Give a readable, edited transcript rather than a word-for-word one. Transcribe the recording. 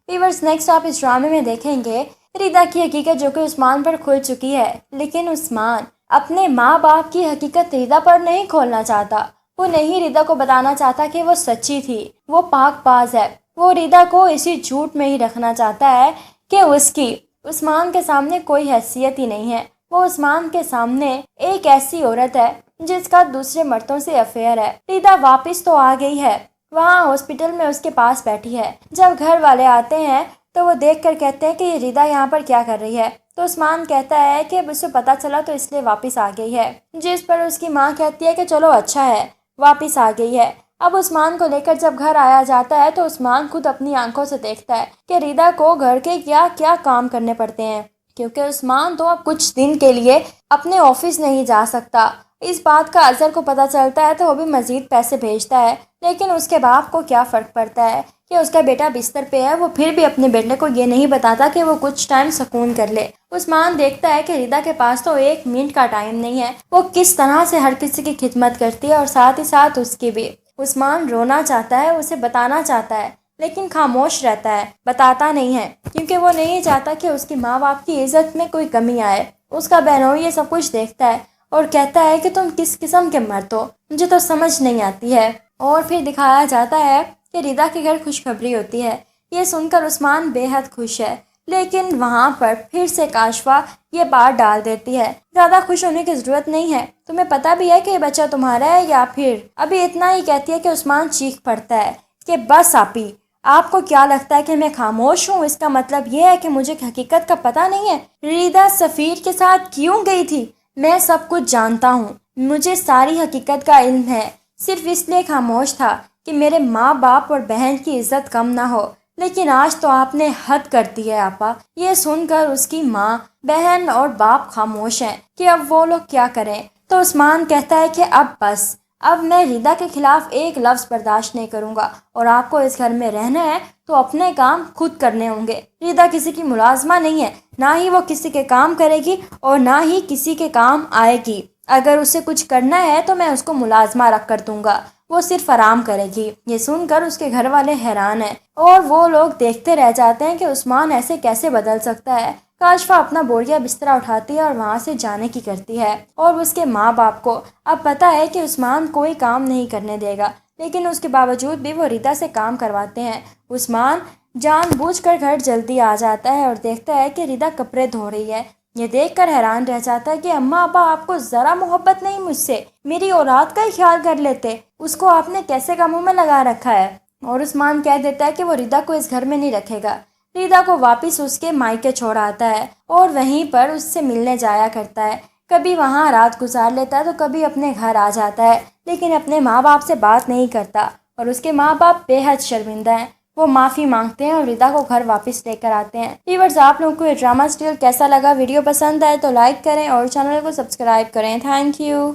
Viewers next आप इस ड्रामे में देखेंगे रिदा की हकीकत जो कि उस्मान पर खुल चुकी है, लेकिन उस्मान अपने माँ बाप की हकीकत रिदा पर नहीं खोलना चाहता। वो नहीं रिदा को बताना चाहता कि वो सच्ची थी, वो पाकबाज है। वो रिदा को इसी झूठ में ही रखना चाहता है कि उसकी उस्मान के सामने कोई हैसियत ही नहीं है। वो उस्मान के सामने एक ऐसी औरत है जिसका दूसरे मर्दों से अफेयर है। रिदा वापस तो आ गई है, वहाँ हॉस्पिटल में उसके पास बैठी है। जब घर वाले आते हैं तो वो देखकर कहते हैं कि ये रिदा यहाँ पर क्या कर रही है। तो उस्मान कहता है कि अब उसे पता चला तो इसलिए वापस आ गई है, जिस पर उसकी माँ कहती है कि चलो अच्छा है वापस आ गई है। अब उस्मान को लेकर जब घर आया जाता है तो उस्मान खुद अपनी आंखों से देखता है कि रिदा को घर के क्या क्या काम करने पड़ते हैं, क्योंकि उस्मान तो अब कुछ दिन के लिए अपने ऑफिस नहीं जा सकता। इस बात का अजहर को पता चलता है तो वो भी मज़ीद पैसे भेजता है, लेकिन उसके बाप को क्या फ़र्क पड़ता है कि उसका बेटा बिस्तर पे है। वो फिर भी अपने बेटे को ये नहीं बताता कि वो कुछ टाइम सुकून कर ले। उस्मान देखता है कि रिदा के पास तो 1 मिनट का टाइम नहीं है, वो किस तरह से हर किसी की खिदमत करती है और साथ ही साथ उसकी भी। उस्मान रोना चाहता है, उसे बताना चाहता है, लेकिन खामोश रहता है, बताता नहीं है, क्योंकि वो नहीं चाहता कि उसकी माँ बाप की इज्जत में कोई कमी आए। उसका बहनोई ये सब कुछ देखता है और कहता है कि तुम किस किस्म के मर्द हो, मुझे तो समझ नहीं आती है। और फिर दिखाया जाता है कि रिदा के घर खुशखबरी होती है। ये सुनकर उस्मान बेहद खुश है, लेकिन वहाँ पर फिर से काशवा ये बात डाल देती है, ज़्यादा खुश होने की ज़रूरत नहीं है, तुम्हें पता भी है कि ये बच्चा तुम्हारा है या फिर। अभी इतना ही कहती है कि उस्मान चीख पड़ता है कि बस आपी, आपको क्या लगता है कि मैं खामोश हूँ? इसका मतलब ये है कि मुझे हकीकत का पता नहीं है। रिदा सफ़ीर के साथ क्यों गई थी? मैं सब कुछ जानता हूँ, मुझे सारी हकीकत का इल्म है, सिर्फ इसलिए खामोश था कि मेरे माँ बाप और बहन की इज्जत कम ना हो। लेकिन आज तो आपने हद कर दी है आपा। ये सुनकर उसकी माँ, बहन और बाप खामोश हैं कि अब वो लोग क्या करें। तो उस्मान कहता है कि अब बस, अब मैं रिदा के खिलाफ एक लफ्ज़ बर्दाश्त नहीं करूँगा और आपको इस घर में रहना है तो अपने काम खुद करने होंगे। रिदा किसी की मुलाजमा नहीं है, ना ही वो किसी के काम करेगी और ना ही किसी के काम आएगी। अगर उसे कुछ करना है तो मैं उसको मुलाजमा रख कर दूंगा, वो सिर्फ आराम करेगी। ये सुनकर उसके घर वाले हैरान हैं और वो लोग देखते रह जाते हैं कि उस्मान ऐसे कैसे बदल सकता है। काशफा अपना बोरिया बिस्तरा उठाती है और वहाँ से जाने की करती है और उसके माँ बाप को अब पता है कि उस्मान कोई काम नहीं करने देगा, लेकिन उसके बावजूद भी वो रिदा से काम करवाते हैं। उस्मान जानबूझकर घर जल्दी आ जाता है और देखता है कि रिदा कपड़े धो रही है। ये देखकर हैरान रह जाता है कि अम्मा अब्बा आपको ज़रा मोहब्बत नहीं मुझसे, मेरी औलाद का ही ख्याल कर लेते, उसको आपने कैसे कामों में लगा रखा है। और उस्मान कह देता है कि वो रिदा को इस घर में नहीं रखेगा। रिदा को वापस उसके मायके छोड़ आता है और वहीं पर उससे मिलने जाया करता है। कभी वहाँ रात गुजार लेता है तो कभी अपने घर आ जाता है, लेकिन अपने माँ बाप से बात नहीं करता और उसके माँ बाप बेहद शर्मिंदा हैं। वो माफ़ी मांगते हैं और रिदा को घर वापस लेकर आते हैं। व्यूअर्स, आप लोगों को ये ड्रामा सीरियल कैसा लगा? वीडियो पसंद आए तो लाइक करें और चैनल को सब्सक्राइब करें। Thank you.